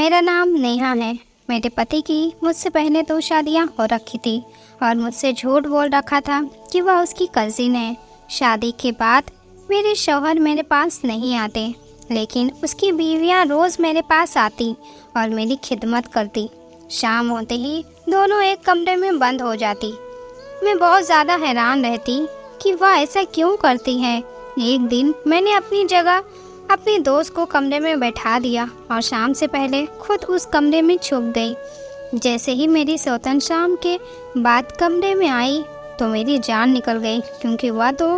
मेरा नाम नेहा है। मेरे पति की मुझसे पहले 2 शादियां हो रखी थी और मुझसे झूठ बोल रखा था कि वह उसकी कज़िन है। शादी के बाद मेरे शौहर मेरे पास नहीं आते, लेकिन उसकी बीवियां रोज़ मेरे पास आती और मेरी खिदमत करती। शाम होते ही दोनों एक कमरे में बंद हो जाती। मैं बहुत ज़्यादा हैरान रहती कि वह ऐसा क्यों करती है। एक दिन मैंने अपनी जगह अपनी दोस्त को कमरे में बैठा दिया और शाम से पहले खुद उस कमरे में छुप गई। जैसे ही मेरी सौतन शाम के बाद कमरे में आई तो मेरी जान निकल गई, क्योंकि वह तो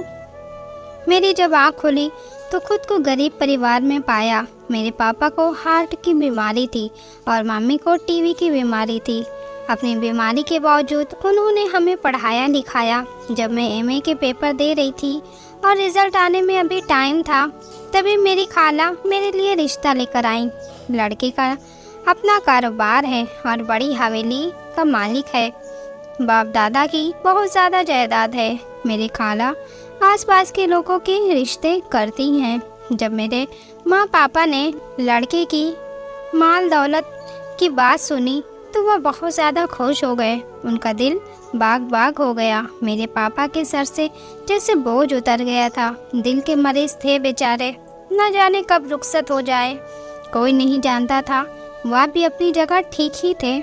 मेरी जब आँख खुली तो खुद को गरीब परिवार में पाया। मेरे पापा को हार्ट की बीमारी थी और मम्मी को टीबी की बीमारी थी। अपनी बीमारी के बावजूद उन्होंने हमें पढ़ाया लिखाया। जब मैं एमए के पेपर दे रही थी और रिज़ल्ट आने में अभी टाइम था, तभी मेरी खाला मेरे लिए रिश्ता लेकर आई। लड़के का अपना कारोबार है और बड़ी हवेली का मालिक है। बाप दादा की बहुत ज़्यादा जायदाद है। मेरी खाला आसपास के लोगों के रिश्ते करती हैं। जब मेरे माँ पापा ने लड़के की माल दौलत की बात सुनी तो वह बहुत ज़्यादा खुश हो गए। उनका दिल बाग बाग हो गया। मेरे पापा के सर से जैसे बोझ उतर गया था। दिल के मरीज थे बेचारे, न जाने कब रुखसत हो जाए, कोई नहीं जानता था। वह भी अपनी जगह ठीक ही थे।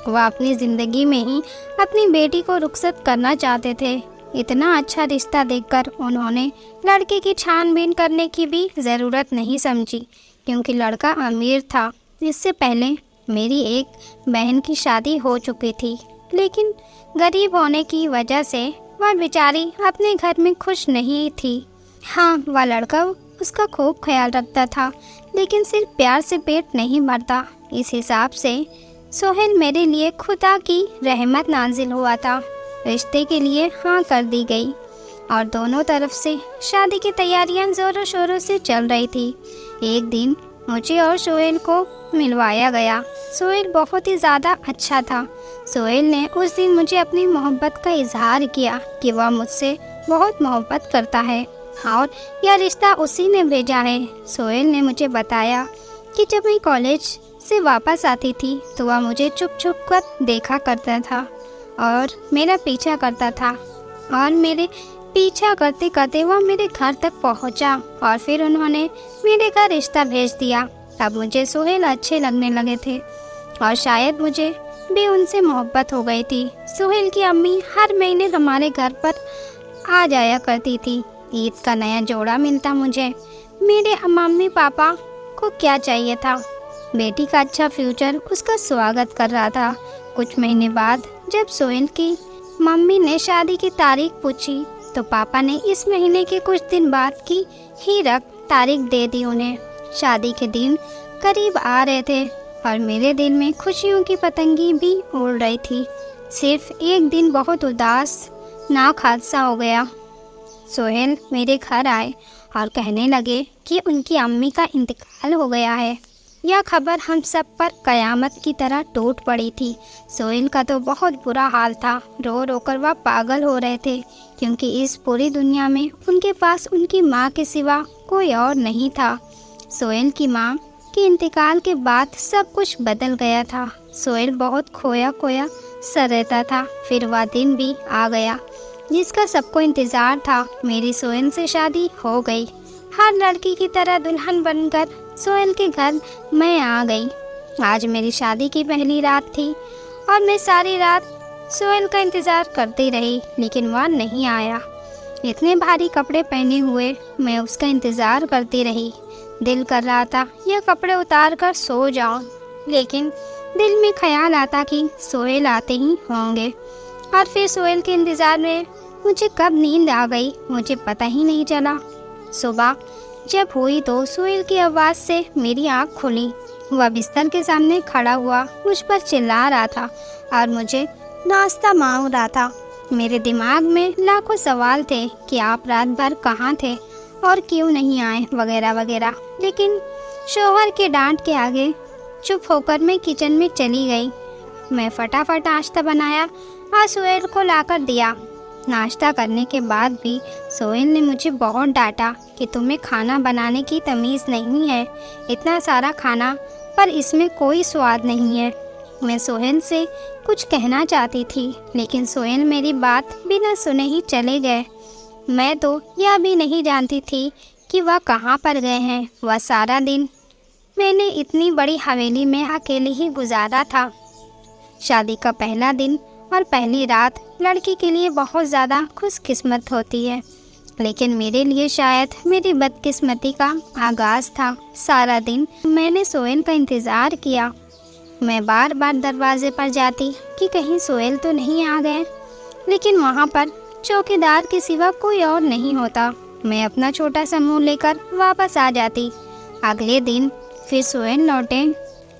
वह अपनी ज़िंदगी में ही अपनी बेटी को रुखसत करना चाहते थे। इतना अच्छा रिश्ता देखकर उन्होंने लड़के की छानबीन करने की भी ज़रूरत नहीं समझी, क्योंकि लड़का अमीर था। इससे पहले मेरी एक बहन की शादी हो चुकी थी, लेकिन गरीब होने की वजह से वह बेचारी अपने घर में खुश नहीं थी। हाँ, वह लड़का उसका खूब ख्याल रखता था, लेकिन सिर्फ प्यार से पेट नहीं भरता। इस हिसाब से सोहेल मेरे लिए खुदा की रहमत नाजिल हुआ था। रिश्ते के लिए हाँ कर दी गई और दोनों तरफ से शादी की तैयारियां ज़ोरों शोरों से चल रही थी। एक दिन मुझे और सोहेल को मिलवाया गया। सोहेल बहुत ही ज़्यादा अच्छा था। सोहेल ने उस दिन मुझे अपनी मोहब्बत का इजहार किया कि वह मुझसे बहुत मोहब्बत करता है और यह रिश्ता उसी ने भेजा है। सोहेल ने मुझे बताया कि जब मैं कॉलेज से वापस आती थी तो वह मुझे चुप चुप कर देखा करता था और मेरा पीछा करता था, और मेरे पीछा करते करते वह मेरे घर तक पहुंचा और फिर उन्होंने मेरे घर रिश्ता भेज दिया। तब मुझे सोहेल अच्छे लगने लगे थे और शायद मुझे भी उनसे मोहब्बत हो गई थी। सोहेल की अम्मी हर महीने हमारे घर पर आ जाया करती थी। ईद का नया जोड़ा मिलता मुझे। मेरे मम्मी पापा को क्या चाहिए था, बेटी का अच्छा फ्यूचर उसका स्वागत कर रहा था। कुछ महीने बाद जब सोहेल की मम्मी ने शादी की तारीख पूछी तो पापा ने इस महीने के कुछ दिन बाद की ही तारीख दे दी उन्हें। शादी के दिन करीब आ रहे थे और मेरे दिल में खुशियों की पतंगी भी उड़ रही थी। सिर्फ एक दिन बहुत उदासनाक हादसा हो गया। सोहेल मेरे घर आए और कहने लगे कि उनकी अम्मी का इंतकाल हो गया है। यह खबर हम सब पर कयामत की तरह टूट पड़ी थी। सोहेल का तो बहुत बुरा हाल था। रो रो कर वह पागल हो रहे थे, क्योंकि इस पूरी दुनिया में उनके पास उनकी माँ के सिवा कोई और नहीं था। सोहेल की माँ के इंतकाल के बाद सब कुछ बदल गया था। सोहेल बहुत खोया खोया सा रहता था। फिर वह दिन भी आ गया जिसका सबको इंतज़ार था। मेरी सोहेल से शादी हो गई। हर लड़की की तरह दुल्हन बनकर सोहेल के घर मैं आ गई। आज मेरी शादी की पहली रात थी और मैं सारी रात सोहेल का इंतज़ार करती रही, लेकिन वह नहीं आया। इतने भारी कपड़े पहने हुए मैं उसका इंतज़ार करती रही। दिल कर रहा था यह कपड़े उतार कर सो जाऊं, लेकिन दिल में ख्याल आता कि सोहेल आते ही होंगे। और फिर सोहेल के इंतज़ार में मुझे कब नींद आ गई मुझे पता ही नहीं चला। सुबह जब हुई तो सोहेल की आवाज़ से मेरी आँख खुली। वह बिस्तर के सामने खड़ा हुआ मुझ पर चिल्ला रहा था और मुझे नाश्ता मांग रहा था। मेरे दिमाग में लाखों सवाल थे कि आप रात भर कहाँ थे और क्यों नहीं आए, वगैरह वगैरह। लेकिन शौहर के डांट के आगे चुप होकर मैं किचन में चली गई। मैं फटाफट नाश्ता बनाया और सोहेल को लाकर दिया। नाश्ता करने के बाद भी सोहेल ने मुझे बहुत डांटा कि तुम्हें खाना बनाने की तमीज़ नहीं है। इतना सारा खाना पर इसमें कोई स्वाद नहीं है। मैं सोहेल से कुछ कहना चाहती थी, लेकिन सोहेल मेरी बात बिना सुने ही चले गए। मैं तो यह भी नहीं जानती थी कि वह कहाँ पर गए हैं। वह सारा दिन मैंने इतनी बड़ी हवेली में अकेले ही गुजारा था। शादी का पहला दिन और पहली रात लड़की के लिए बहुत ज़्यादा खुशकिस्मत होती है, लेकिन मेरे लिए शायद मेरी बदकिस्मती का आगाज़ था। सारा दिन मैंने सोहेल का इंतज़ार किया। मैं बार बार दरवाजे पर जाती कि कहीं सोहेल तो नहीं आ गए, लेकिन वहाँ पर चौकीदार के सिवा कोई और नहीं होता। मैं अपना छोटा सा मुँह लेकर वापस आ जाती। अगले दिन फिर सोहेल लौटे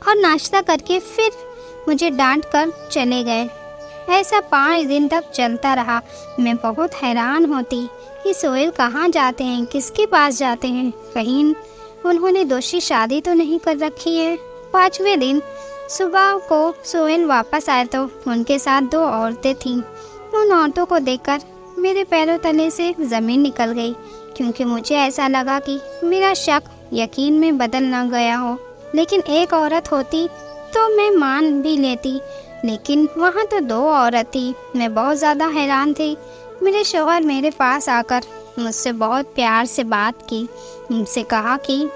और नाश्ता करके फिर मुझे डांट कर चले गए। ऐसा 5 दिन तक चलता रहा। मैं बहुत हैरान होती कि सोहेल कहाँ जाते हैं, किसके पास जाते हैं, कहीं उन्होंने दूसरी शादी तो नहीं कर रखी है। 5वें दिन सुबह को सोहेल वापस आए तो उनके साथ 2 औरतें थीं। उन औरतों को देखकर मेरे पैरों तले से ज़मीन निकल गई, क्योंकि मुझे ऐसा लगा कि मेरा शक यकीन में बदल न गया हो। लेकिन एक औरत होती तो मैं मान भी लेती, लेकिन वहाँ तो 2 औरत थी। मैं बहुत ज़्यादा हैरान थी। मेरे शौहर मेरे पास आकर मुझसे बहुत प्यार से बात की। मुझसे कहा कि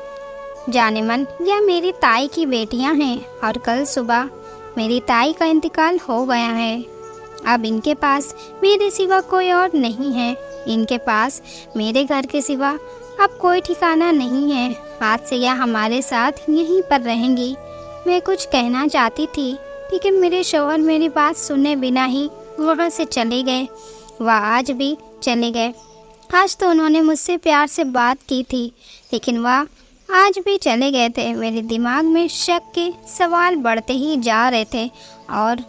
जाने मन, यह मेरी ताई की बेटियां हैं और कल सुबह मेरी ताई का इंतकाल हो गया है। अब इनके पास मेरे सिवा कोई और नहीं है। इनके पास मेरे घर के सिवा अब कोई ठिकाना नहीं है। आज से यह हमारे साथ यहीं पर रहेंगी। मैं कुछ कहना चाहती थी, लेकिन मेरे शौहर मेरी बात सुने बिना ही वहाँ से चले गए। वह आज भी चले गए। आज तो उन्होंने मुझसे प्यार से बात की थी, लेकिन वह आज भी चले गए थे। मेरे दिमाग में शक के सवाल बढ़ते ही जा रहे थे और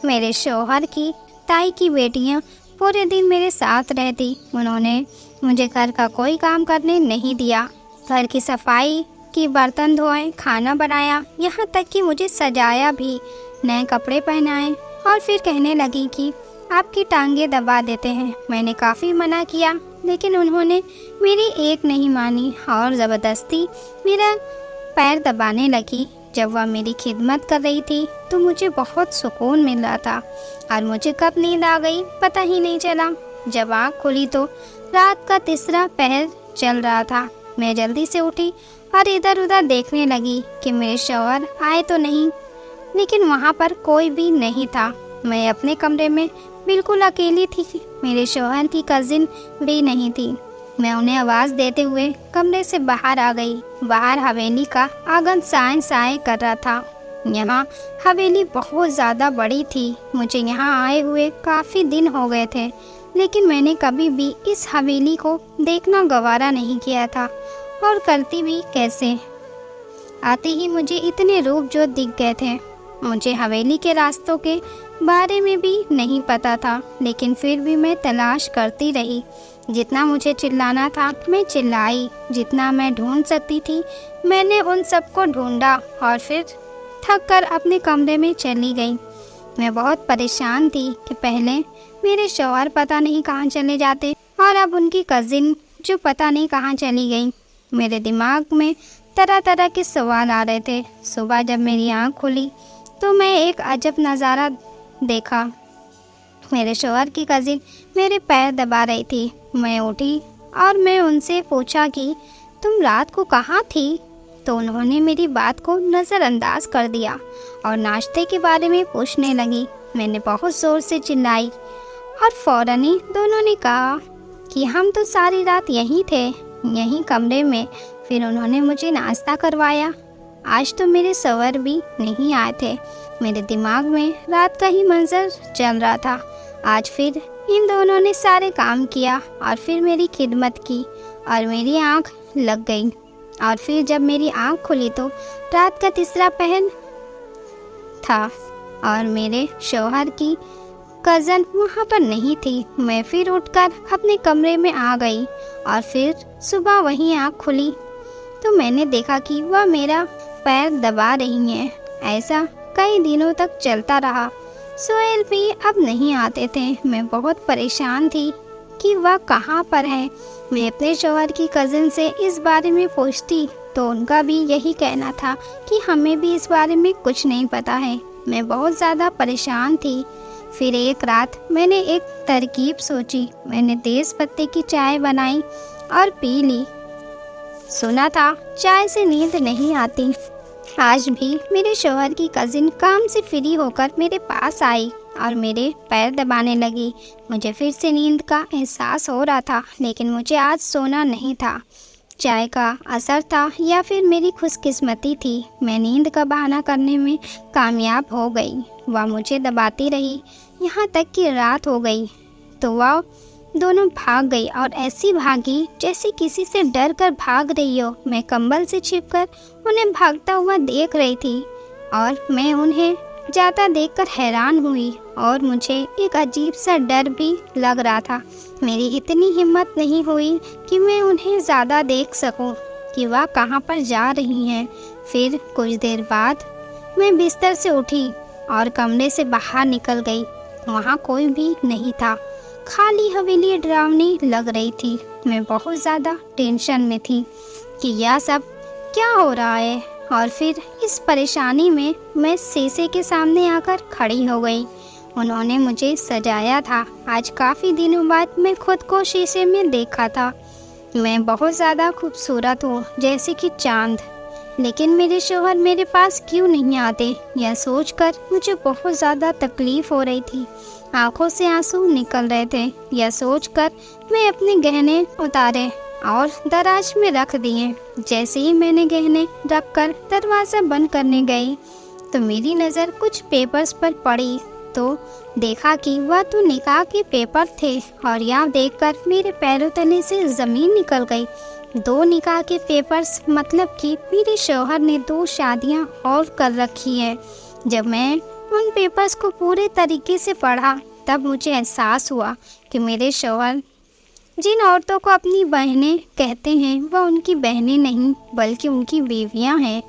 मेरे शौहर की ताई की बेटियां पूरे दिन मेरे साथ रहती। उन्होंने मुझे घर का कोई काम करने नहीं दिया। घर की सफाई की, बर्तन धोए, खाना बनाया, यहाँ तक कि मुझे सजाया भी, नए कपड़े पहनाए और फिर कहने लगी कि आपकी टांगे दबा देते हैं। मैंने काफ़ी मना किया, लेकिन उन्होंने मेरी एक नहीं मानी और ज़बरदस्ती मेरा पैर दबाने लगी। जब वह मेरी खिदमत कर रही थी तो मुझे बहुत सुकून मिल रहा था और मुझे कब नींद आ गई पता ही नहीं चला। जब आँख खुली तो रात का 3रा पहर चल रहा था। मैं जल्दी से उठी और इधर उधर देखने लगी कि मेरे शौहर आए तो नहीं, लेकिन वहाँ पर कोई भी नहीं था। मैं अपने कमरे में बिल्कुल अकेली थी। मेरे शौहर की कज़िन भी नहीं थी। मैं उन्हें आवाज़ देते हुए कमरे से बाहर आ गई। बाहर हवेली का आंगन साए साए कर रहा था। यहाँ हवेली बहुत ज़्यादा बड़ी थी। मुझे यहाँ आए हुए काफ़ी दिन हो गए थे, लेकिन मैंने कभी भी इस हवेली को देखना गवारा नहीं किया था, और करती भी कैसे। आते ही मुझे इतने रूप जो दिख गए थे। मुझे हवेली के रास्तों के बारे में भी नहीं पता था, लेकिन फिर भी मैं तलाश करती रही। जितना मुझे चिल्लाना था मैं चिल्लाई, जितना मैं ढूंढ सकती थी मैंने उन सबको ढूंढा और फिर थक कर अपने कमरे में चली गई। मैं बहुत परेशान थी कि पहले मेरे शौहर पता नहीं कहाँ चले जाते और अब उनकी कज़िन जो पता नहीं कहाँ चली गई। मेरे दिमाग में तरह तरह के सवाल आ रहे थे। सुबह जब मेरी आँख खुली तो मैं एक अजब नज़ारा देखा। मेरे शौहर की कज़िन मेरे पैर दबा रही थी। मैं उठी और मैं उनसे पूछा कि तुम रात को कहाँ थी? तो उन्होंने मेरी बात को नज़रअंदाज कर दिया और नाश्ते के बारे में पूछने लगी। मैंने बहुत ज़ोर से चिल्लाई और फ़ौरन ही दोनों ने कहा कि हम तो सारी रात यहीं थे, यहीं कमरे में। फिर उन्होंने मुझे नाश्ता करवाया। आज तो मेरे शौहर भी नहीं आए थे। मेरे दिमाग में रात का ही मंजर चल रहा था। आज फिर इन दोनों ने सारे काम किया और फिर मेरी खिदमत की और मेरी आँख लग गई। और फिर जब मेरी आँख खुली तो रात का 3रा पहर था और मेरे शौहर की कज़न वहाँ पर नहीं थी। मैं फिर उठकर अपने कमरे में आ गई और फिर सुबह वही आँख खुली तो मैंने देखा कि वह मेरा पैर दबा रही हैं। ऐसा कई दिनों तक चलता रहा। सोहेल भी अब नहीं आते थे। मैं बहुत परेशान थी कि वह कहाँ पर है। मैं अपने शौहर की कज़न से इस बारे में पूछती तो उनका भी यही कहना था कि हमें भी इस बारे में कुछ नहीं पता है। मैं बहुत ज़्यादा परेशान थी। फिर एक रात मैंने एक तरकीब सोची। मैंने तेज़ पत्ते की चाय बनाई और पी ली। सुना था चाय से नींद नहीं आती। आज भी मेरे शौहर की कज़िन काम से फ्री होकर मेरे पास आई और मेरे पैर दबाने लगी। मुझे फिर से नींद का एहसास हो रहा था, लेकिन मुझे आज सोना नहीं था। चाय का असर था या फिर मेरी खुशकिस्मती थी। मैं नींद का बहाना करने में कामयाब हो गई। वह मुझे दबाती रही यहाँ तक कि रात हो गई। तो वह दोनों भाग गई और ऐसी भागी जैसे किसी से डर कर भाग रही हो। मैं कंबल से छिपकर उन्हें भागता हुआ देख रही थी और मैं उन्हें जाता देखकर हैरान हुई और मुझे एक अजीब सा डर भी लग रहा था। मेरी इतनी हिम्मत नहीं हुई कि मैं उन्हें ज़्यादा देख सकूं कि वह कहाँ पर जा रही हैं। फिर कुछ देर बाद मैं बिस्तर से उठी और कमरे से बाहर निकल गई। वहाँ कोई भी नहीं था। खाली हवेली डरावनी लग रही थी। मैं बहुत ज़्यादा टेंशन में थी कि यह सब क्या हो रहा है। और फिर इस परेशानी में मैं शीशे के सामने आकर खड़ी हो गई। उन्होंने मुझे सजाया था। आज काफ़ी दिनों बाद मैं खुद को शीशे में देखा था। मैं बहुत ज़्यादा खूबसूरत हूँ, जैसे कि चांद। लेकिन मेरे शौहर मेरे पास क्यों नहीं आते, यह सोचकर मुझे बहुत ज़्यादा तकलीफ़ हो रही थी। आंखों से आंसू निकल रहे थे। यह सोचकर मैं अपने गहने उतारे और दराज में रख दिए। जैसे ही मैंने गहने रखकर दरवाज़ा बंद करने गई तो मेरी नज़र कुछ पेपर्स पर पड़ी। तो देखा कि वह तो निकाह के पेपर थे और यह देखकर मेरे पैरों तले से ज़मीन निकल गई। 2 निकाह के पेपर्स, मतलब कि मेरे शौहर ने 2 शादियां और कर रखी है। जब मैं उन पेपर्स को पूरे तरीके से पढ़ा तब मुझे एहसास हुआ कि मेरे शौहर जिन औरतों को अपनी बहनें कहते हैं वह उनकी बहनें नहीं बल्कि उनकी बीवियां हैं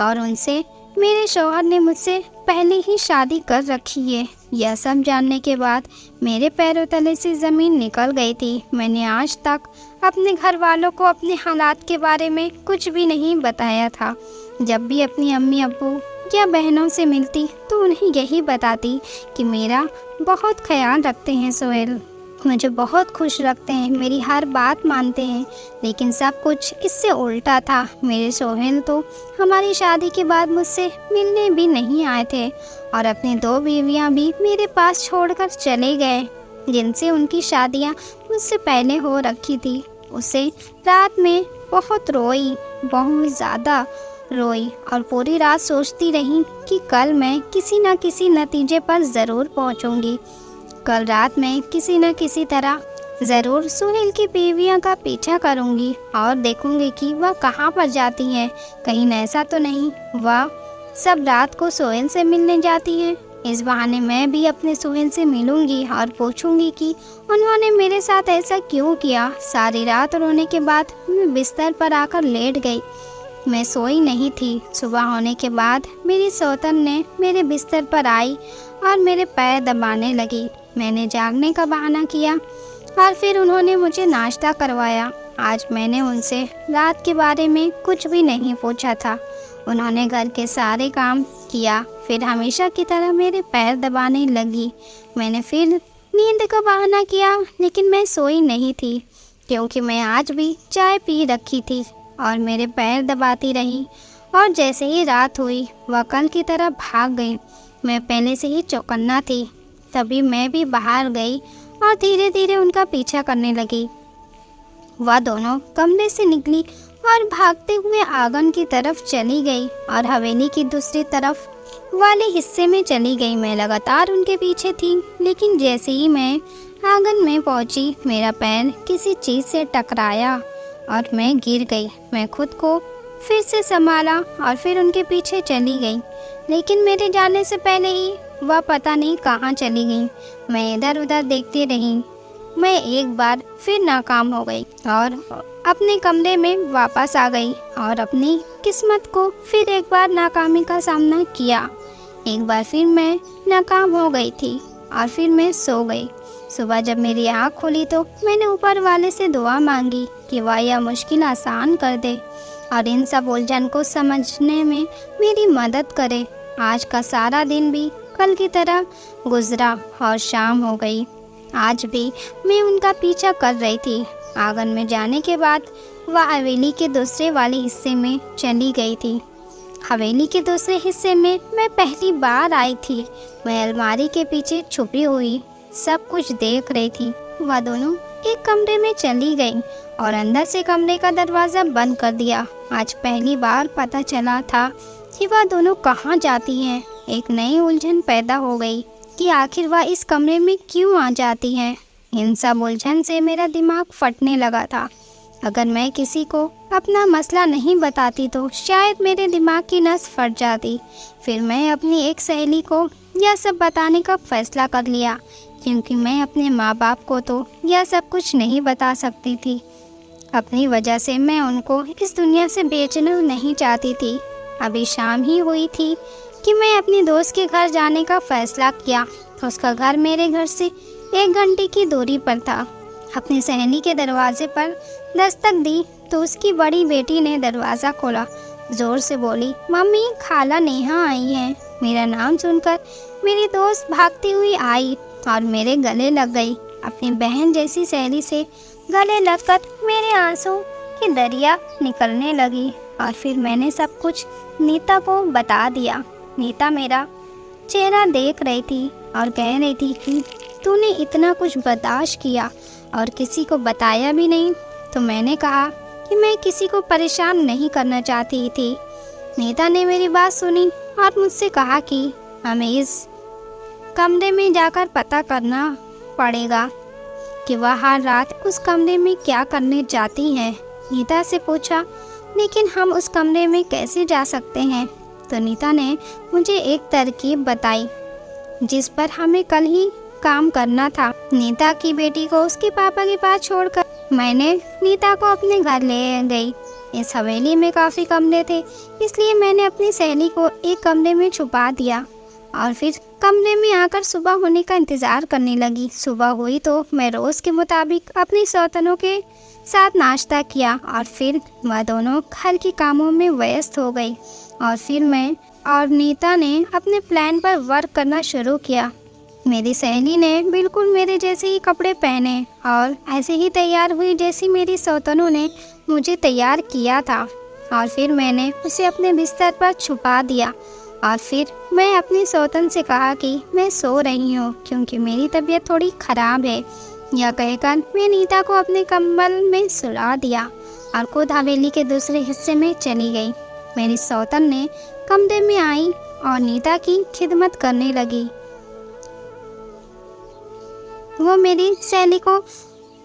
और उनसे मेरे शौहर ने मुझसे पहले ही शादी कर रखी है। यह सब जानने के बाद मेरे पैरों तले से ज़मीन निकल गई थी। मैंने आज तक अपने घर वालों को अपने हालात के बारे में कुछ भी नहीं बताया था। जब भी अपनी अम्मी अब्बू या बहनों से मिलती तो उन्हें यही बताती कि मेरा बहुत ख्याल रखते हैं सोहेल, मुझे बहुत खुश रखते हैं, मेरी हर बात मानते हैं। लेकिन सब कुछ इससे उल्टा था। मेरे सोहेल तो हमारी शादी के बाद मुझसे मिलने भी नहीं आए थे और अपनी 2 बीवियां भी मेरे पास छोड़कर चले गए, जिनसे उनकी शादियां मुझसे पहले हो रखी थी। उसे रात में बहुत रोई, बहुत ज़्यादा रोई और पूरी रात सोचती रही कि कल मैं किसी न किसी नतीजे पर ज़रूर पहुंचूंगी। कल रात मैं किसी न किसी तरह ज़रूर सुहेल की बीवियों का पीछा करूंगी और देखूंगी कि वह कहाँ पर जाती हैं। कहीं ऐसा तो नहीं वह सब रात को सुहेल से मिलने जाती हैं। इस बहाने मैं भी अपने सुहेल से मिलूंगी और पूछूंगी कि उन्होंने मेरे साथ ऐसा क्यों किया। सारी रात रोने के बाद मैं बिस्तर पर आकर लेट गई। मैं सोई नहीं थी। सुबह होने के बाद मेरी सौतन ने मेरे बिस्तर पर आई और मेरे पैर दबाने लगी। मैंने जागने का बहाना किया और फिर उन्होंने मुझे नाश्ता करवाया। आज मैंने उनसे रात के बारे में कुछ भी नहीं पूछा था। उन्होंने घर के सारे काम किया, फिर हमेशा की तरह मेरे पैर दबाने लगी। मैंने फिर नींद का बहाना किया, लेकिन मैं सोई नहीं थी क्योंकि मैं आज भी चाय पी रखी थी और मेरे पैर दबाती रही। और जैसे ही रात हुई वह कल की तरह भाग गई। मैं पहले से ही चौकन्ना थी। तभी मैं भी बाहर गई और धीरे धीरे उनका पीछा करने लगी। वह दोनों कमरे से निकली और भागते हुए आंगन की तरफ चली गई और हवेली की दूसरी तरफ वाले हिस्से में चली गई। मैं लगातार उनके पीछे थी, लेकिन जैसे ही मैं आंगन में पहुंची मेरा पैर किसी चीज़ से टकराया और मैं गिर गई। मैं खुद को फिर से संभाला और फिर उनके पीछे चली गई, लेकिन मेरे जाने से पहले ही वह पता नहीं कहाँ चली गई। मैं इधर उधर देखती रही। मैं एक बार फिर नाकाम हो गई और अपने कमरे में वापस आ गई और अपनी किस्मत को फिर एक बार नाकामी का सामना किया। एक बार फिर मैं नाकाम हो गई थी और फिर मैं सो गई। सुबह जब मेरी आँख खुली तो मैंने ऊपर वाले से दुआ मांगी कि वह यह मुश्किल आसान कर दे और इन सब उलझन को समझने में मेरी मदद करे। आज का सारा दिन भी कल की तरह गुजरा और शाम हो गई। आज भी मैं उनका पीछा कर रही थी। आंगन में जाने के बाद वह हवेली के दूसरे वाले हिस्से में चली गई थी। हवेली के दूसरे हिस्से में मैं पहली बार आई थी। मैं अलमारी के पीछे छुपी हुई सब कुछ देख रही थी। वह दोनों एक कमरे में चली गईं और अंदर से कमरे का दरवाज़ा बंद कर दिया। आज पहली बार पता चला था कि वह दोनों कहाँ जाती हैं। एक नई उलझन पैदा हो गई कि आखिर वह इस कमरे में क्यों आ जाती हैं। इन सब उलझन से मेरा दिमाग फटने लगा था। अगर मैं किसी को अपना मसला नहीं बताती तो शायद मेरे दिमाग की नस फट जाती। फिर मैं अपनी एक सहेली को यह सब बताने का फैसला कर लिया, क्योंकि मैं अपने माँ बाप को तो यह सब कुछ नहीं बता सकती थी। अपनी वजह से मैं उनको इस दुनिया से बेचना नहीं चाहती थी। अभी शाम ही हुई थी कि मैं अपनी दोस्त के घर जाने का फैसला किया। उसका घर मेरे घर से 1 घंटे की दूरी पर था। अपनी सहेली के दरवाजे पर दस्तक दी तो उसकी बड़ी बेटी ने दरवाज़ा खोला। ज़ोर से बोली, मम्मी, खाला नेहा आई है। मेरा नाम सुनकर मेरी दोस्त भागती हुई आई और मेरे गले लग गई। अपनी बहन जैसी सहेली से गले लगकर मेरे आंसू की दरिया निकलने लगी। और फिर मैंने सब कुछ नीता को बता दिया। नीता मेरा चेहरा देख रही थी और कह रही थी कि तूने इतना कुछ बर्दाश्त किया और किसी को बताया भी नहीं। तो मैंने कहा कि मैं किसी को परेशान नहीं करना चाहती थी। नीता ने मेरी बात सुनी और मुझसे कहा कि हमें इस कमरे में जाकर पता करना पड़ेगा कि वह हर रात उस कमरे में क्या करने जाती हैं। नीता से पूछा, लेकिन हम उस कमरे में कैसे जा सकते हैं? तो नीता ने मुझे एक तरकीब बताई जिस पर हमें कल ही काम करना था। नीता की बेटी को उसके पापा के पास छोड़कर मैंने नीता को अपने घर ले गई। इस हवेली में काफ़ी कमरे थे, इसलिए मैंने अपनी सहेली को एक कमरे में छुपा दिया और फिर कमरे में आकर सुबह होने का इंतज़ार करने लगी। सुबह हुई तो मैं रोज़ के मुताबिक अपनी सौतनों के साथ नाश्ता किया और फिर वह दोनों घर के कामों में व्यस्त हो गई। और फिर मैं और नीता ने अपने प्लान पर वर्क करना शुरू किया। मेरी सहेली ने बिल्कुल मेरे जैसे ही कपड़े पहने और ऐसे ही तैयार हुई जैसी मेरी सौतनों ने मुझे तैयार किया था। और फिर मैंने उसे अपने बिस्तर पर छुपा दिया और फिर मैं अपनी सौतन से कहा कि मैं सो रही हूँ क्योंकि मेरी तबीयत थोड़ी ख़राब है। यह कहकर मैं नीता को अपने कंबल में सुला दिया और खुद हवेली के दूसरे हिस्से में चली गई। मेरी सौतन ने कमरे में आई और नीता की खिदमत करने लगी। वो मेरी सहेली को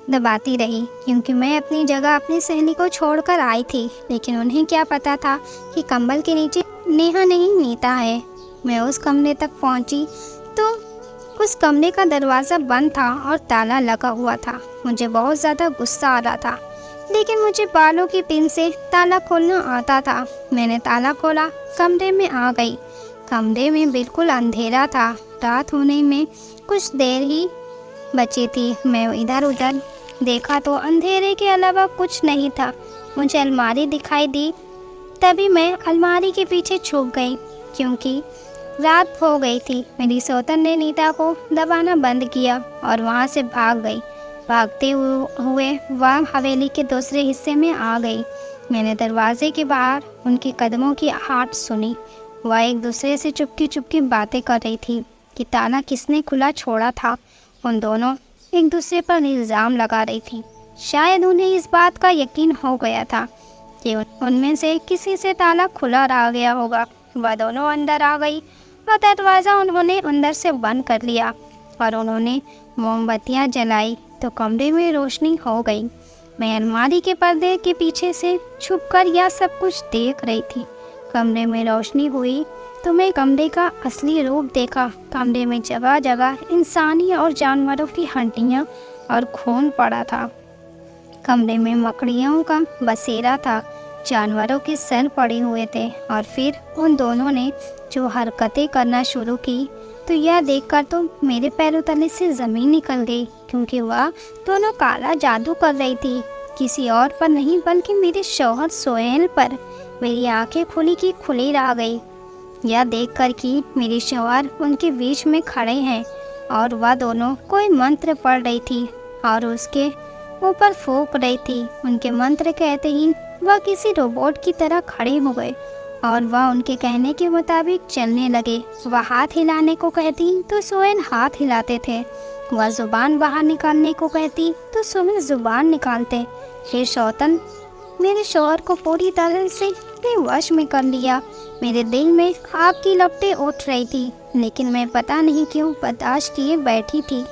दबाती रही क्योंकि मैं अपनी जगह अपनी सहेली को छोड़कर आई थी, लेकिन उन्हें क्या पता था कि कंबल के नीचे नेहा नहीं नीता है। मैं उस कमरे तक पहुंची तो उस कमरे का दरवाज़ा बंद था और ताला लगा हुआ था। मुझे बहुत ज़्यादा गुस्सा आ रहा था, लेकिन मुझे बालों की पिन से ताला खोलना आता था। मैंने ताला खोला, कमरे में आ गई। कमरे में बिल्कुल अंधेरा था। रात होने में कुछ देर ही बची थी। मैं इधर उधर देखा तो अंधेरे के अलावा कुछ नहीं था। मुझे अलमारी दिखाई दी, तभी मैं अलमारी के पीछे छुप गई क्योंकि रात हो गई थी। मेरी सौतन ने नीता को दबाना बंद किया और वहाँ से भाग गई। भागते हुए वह हवेली के दूसरे हिस्से में आ गई। मैंने दरवाजे के बाहर उनके कदमों की आहट सुनी। वह एक दूसरे से चुपकी चुपकी बातें कर रही थी कि ताला किसने खुला छोड़ा था। उन दोनों एक दूसरे पर इल्ज़ाम लगा रही थी। शायद उन्हें इस बात का यकीन हो गया था कि उनमें से किसी से ताला खुला रह गया होगा। वह दोनों अंदर आ गई और दरवाज़ा उन्होंने अंदर से बंद कर लिया और उन्होंने मोमबत्तियाँ जलाई तो कमरे में रोशनी हो गई। मैं अलमारी के पर्दे के पीछे से छुपकर यह सब कुछ देख रही थी। कमरे में रोशनी हुई तो मैं कमरे का असली रूप देखा। कमरे में जगह जगह इंसानी और जानवरों की हड्डियाँ और खून पड़ा था। कमरे में मकड़ियों का बसेरा था, जानवरों के सर पड़े हुए थे। और फिर उन दोनों ने जो हरकतें करना शुरू की तो यह देखकर तो मेरे पैरों तले से ज़मीन निकल गई, क्योंकि वह दोनों काला जादू कर रही थी। किसी और पर नहीं बल्कि मेरे शौहर सोहेल पर मेरी आंखें खुली की खुली रह गई। यह देखकर कि मेरे शौहर उनके बीच में खड़े हैं और वह दोनों कोई मंत्र पढ़ रही थी और उसके ऊपर फूंक रही थी। उनके मंत्र कहते ही वह किसी रोबोट की तरह खड़े हो गए और वह उनके कहने के मुताबिक चलने लगे। वह हाथ हिलाने को कहती तो सोहेल हाथ हिलाते थे। वह जुबान बाहर निकालने को कहती तो सोहेल जुबान निकालते। फिर शौतन मेरे शौहर को पूरी तरह से अपने वश में कर लिया। मेरे दिल में आग की लपटें उठ रही थी, लेकिन मैं पता नहीं क्यों बर्दाश्त किए बैठी थी।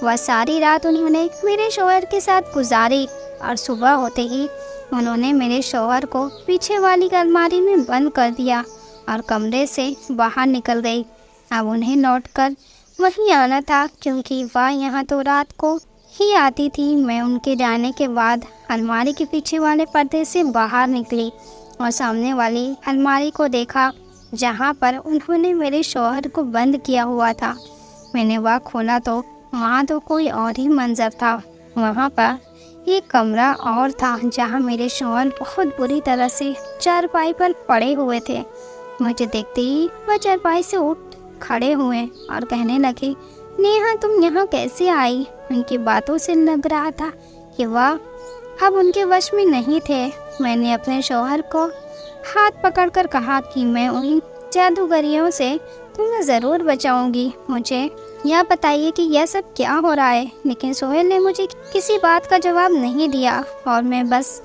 वह सारी रात उन्होंने मेरे शौहर के साथ गुजारी और सुबह होते ही उन्होंने मेरे शौहर को पीछे वाली अलमारी में बंद कर दिया और कमरे से बाहर निकल गई। अब उन्हें लौटकर वहीं आना था, क्योंकि वह यहाँ तो रात को ही आती थी। मैं उनके जाने के बाद अलमारी के पीछे वाले पर्दे से बाहर निकली और सामने वाली अलमारी को देखा, जहाँ पर उन्होंने मेरे शौहर को बंद किया हुआ था। मैंने वह खोला तो वहाँ तो कोई और ही मंजर था। वहाँ पर एक कमरा और था, जहाँ मेरे शौहर बहुत बुरी तरह से चारपाई पर पड़े हुए थे। मुझे देखते ही वह चारपाई से उठ खड़े हुए और कहने लगे, नेहा तुम यहाँ कैसे आई? उनकी बातों से लग रहा था कि वह अब उनके वश में नहीं थे। मैंने अपने शौहर को हाथ पकड़कर कहा कि मैं उन जादूगरियों से तुम्हें ज़रूर बचाऊंगी। मुझे यह बताइए कि यह सब क्या हो रहा है। लेकिन सोहेल ने मुझे किसी बात का जवाब नहीं दिया और मैं बस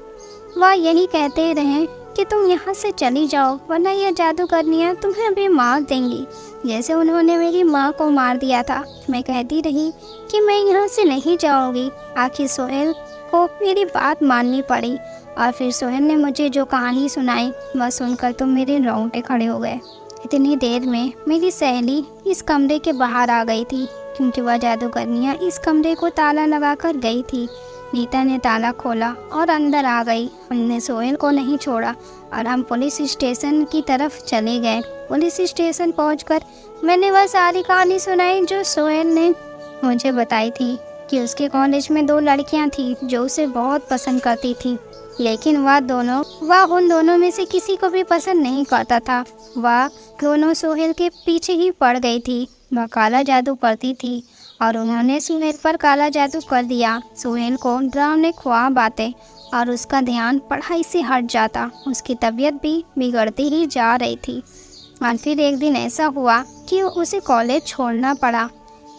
वह यही कहते रहे कि तुम यहाँ से चली जाओ, वरना यह जादूगरनियाँ तुम्हें अभी मार देंगी, जैसे उन्होंने मेरी माँ को मार दिया था। मैं कहती रही कि मैं यहाँ से नहीं जाऊँगी। आखिर सोहेल को मेरी बात माननी पड़ी और फिर सोहेल ने मुझे जो कहानी सुनाई वह सुनकर तो मेरे रोंगटे खड़े हो गए। इतनी देर में मेरी सहेली इस कमरे के बाहर आ गई थी, क्योंकि वह जादूगरनियाँ इस कमरे को ताला लगाकर गई थी। नीता ने ताला खोला और अंदर आ गई। उनने सोहेल को नहीं छोड़ा और हम पुलिस स्टेशन की तरफ चले गए। पुलिस स्टेशन पहुंचकर मैंने वह सारी कहानी सुनाई जो सोहेल ने मुझे बताई थी कि उसके कॉलेज में 2 लड़कियां थी जो उसे बहुत पसंद करती थी, लेकिन वह उन दोनों में से किसी को भी पसंद नहीं करता था। वह दोनों सोहेल के पीछे ही पड़ गई थी। वह काला जादू करती थी और उन्होंने सोहेल पर काला जादू कर दिया। सोहेल को डरावने ख्वाब आते और उसका ध्यान पढ़ाई से हट जाता। उसकी तबीयत भी बिगड़ती ही जा रही थी और फिर एक दिन ऐसा हुआ कि उसे कॉलेज छोड़ना पड़ा,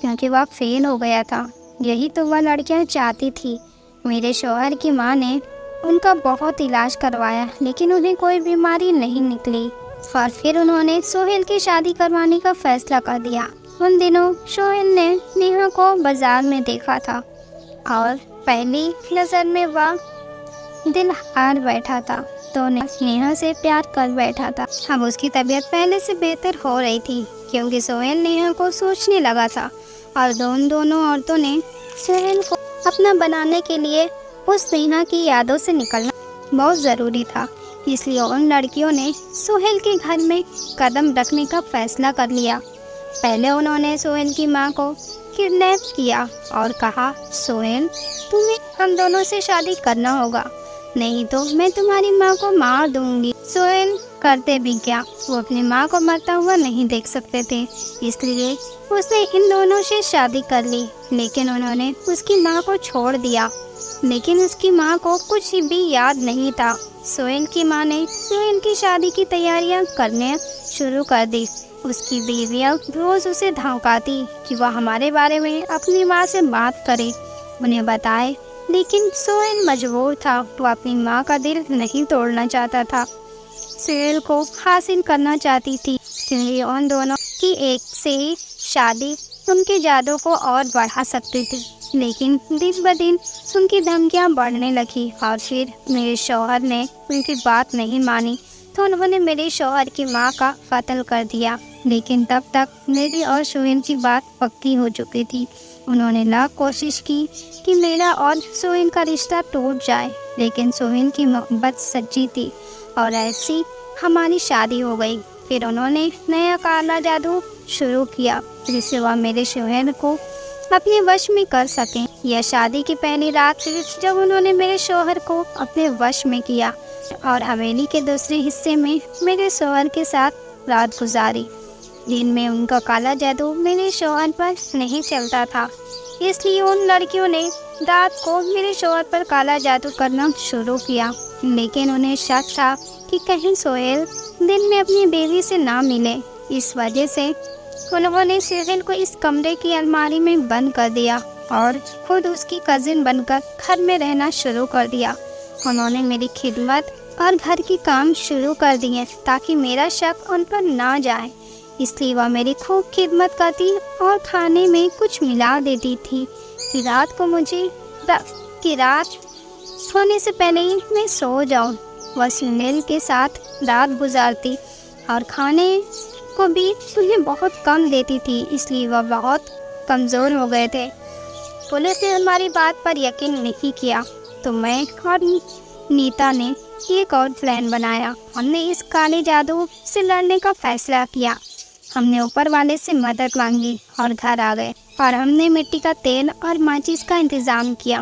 क्योंकि वह फेल हो गया था। यही तो वह लड़कियां चाहती थी। मेरे शौहर की माँ ने उनका बहुत इलाज करवाया, लेकिन उन्हें कोई बीमारी नहीं निकली और फिर उन्होंने सोहेल की शादी करवाने का फैसला कर दिया। उन दिनों सोहेल ने नेहा को बाजार में देखा था और पहली नज़र में वह दिल हार बैठा था, तो नेहा से प्यार कर बैठा था। अब उसकी तबीयत पहले से बेहतर हो रही थी, क्योंकि सोहेल नेहा को सोचने लगा था और दोनों औरतों ने सोहेल को अपना बनाने के लिए उस नेहा की यादों से निकलना बहुत ज़रूरी था। इसलिए उन लड़कियों ने सोहेल के घर में कदम रखने का फैसला कर लिया। पहले उन्होंने सोहेल की माँ को किडनैप किया और कहा, सोहेल तुम्हें हम दोनों से शादी करना होगा, नहीं तो मैं तुम्हारी माँ को मार दूंगी। सोहेल करते भी क्या, वो अपनी माँ को मरता हुआ नहीं देख सकते थे, इसलिए उसने इन दोनों से शादी कर ली। लेकिन उन्होंने उसकी माँ को छोड़ दिया, लेकिन उसकी माँ को कुछ भी याद नहीं था। सोहेल की माँ ने सोहेल की शादी की तैयारियां करने शुरू कर दी। उसकी बीवियाँ रोज़ उसे धमकाती कि वह हमारे बारे में अपनी माँ से बात करे, उन्हें बताए, लेकिन सोहेल मजबूर था। वह अपनी माँ का दिल नहीं तोड़ना चाहता था, सोहेल को हासिल करना चाहती थी, क्योंकि उन दोनों की एक से ही शादी उनके जादू को और बढ़ा सकती थी। लेकिन दिन ब दिन उनकी धमकियाँ बढ़ने लगी और फिर मेरे शौहर ने उनकी बात नहीं मानी, तो उन्होंने मेरे शौहर की माँ का कत्ल कर दिया। लेकिन तब तक मेरी और सोहेल की बात पक्की हो चुकी थी। उन्होंने लाख कोशिश की कि मेरा और सोहेल का रिश्ता टूट जाए, लेकिन सोहेल की मोहब्बत सच्ची थी और ऐसी हमारी शादी हो गई। फिर उन्होंने नया काला जादू शुरू किया, जिससे वह मेरे शौहर को अपने वश में कर सकें। यह शादी की पहली रात थी जब उन्होंने मेरे शौहर को अपने वश में किया और हवेली के दूसरे हिस्से में मेरे शौहर के साथ रात गुजारी। दिन में उनका काला जादू मेरे शौहर पर नहीं चलता था, इसलिए उन लड़कियों ने रात को मेरे शौहर पर काला जादू करना शुरू किया। लेकिन उन्हें शक था कि कहीं सोहेल दिन में अपनी बीवी से ना मिले। इस वजह से उन्होंने सोहेल को इस कमरे की अलमारी में बंद कर दिया और खुद उसकी कजिन बनकर घर में रहना शुरू कर दिया। उन्होंने मेरी खिदमत और घर की काम शुरू कर दिए ताकि मेरा शक उन पर ना जाए, इसलिए वह मेरी खूब खिदमत करती और खाने में कुछ मिला देती थी कि रात सोने से पहले ही मैं सो जाऊं। वह सुनील के साथ रात गुजारती और खाने को भी उन्हें बहुत कम देती थी, इसलिए वह बहुत कमज़ोर हो गए थे। पुलिस ने हमारी बात पर यकीन नहीं किया तो मैं और नीता ने एक और प्लान बनाया। हमने इस काले जादू से लड़ने का फैसला किया। हमने ऊपर वाले से मदद मांगी और घर आ गए और हमने मिट्टी का तेल और माचिस का इंतज़ाम किया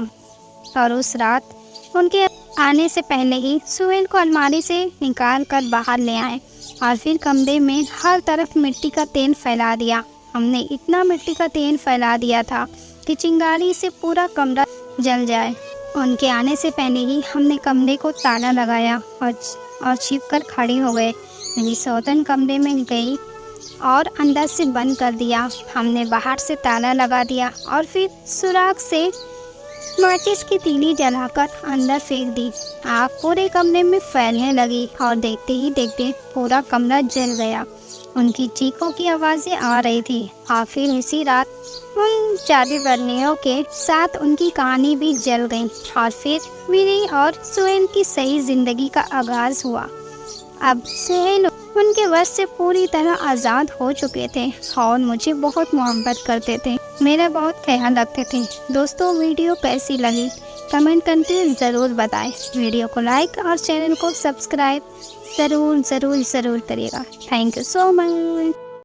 और उस रात उनके आने से पहले ही सोहेल को अलमारी से निकाल कर बाहर ले आए और फिर कमरे में हर तरफ मिट्टी का तेल फैला दिया। हमने इतना मिट्टी का तेल फैला दिया था कि चिंगारी से पूरा कमरा जल जाए। उनके आने से पहले ही हमने कमरे को ताला लगाया और छिप कर खड़ी हो गए। मेरी सौतन कमरे में गई और अंदर से बंद कर दिया। हमने बाहर से ताला लगा दिया और फिर सुराख से माचिस की तीली जलाकर अंदर फेंक दी। आग पूरे कमरे में फैलने लगी और देखते ही देखते पूरा कमरा जल गया। उनकी चीखों की आवाज़ें आ रही थी और फिर इसी रात उन जादूगरनियों के साथ उनकी कहानी भी जल गई और फिर मेरी और सोहेल की सही ज़िंदगी का आगाज़ हुआ। अब सोहेल उनके वश से पूरी तरह आज़ाद हो चुके थे और मुझे बहुत मोहब्बत करते थे, मेरा बहुत ख्याल रखते थे। दोस्तों, वीडियो कैसी लगी कमेंट करके ज़रूर बताएं। वीडियो को लाइक और चैनल को सब्सक्राइब ज़रूर करिएगा। Thank you so much.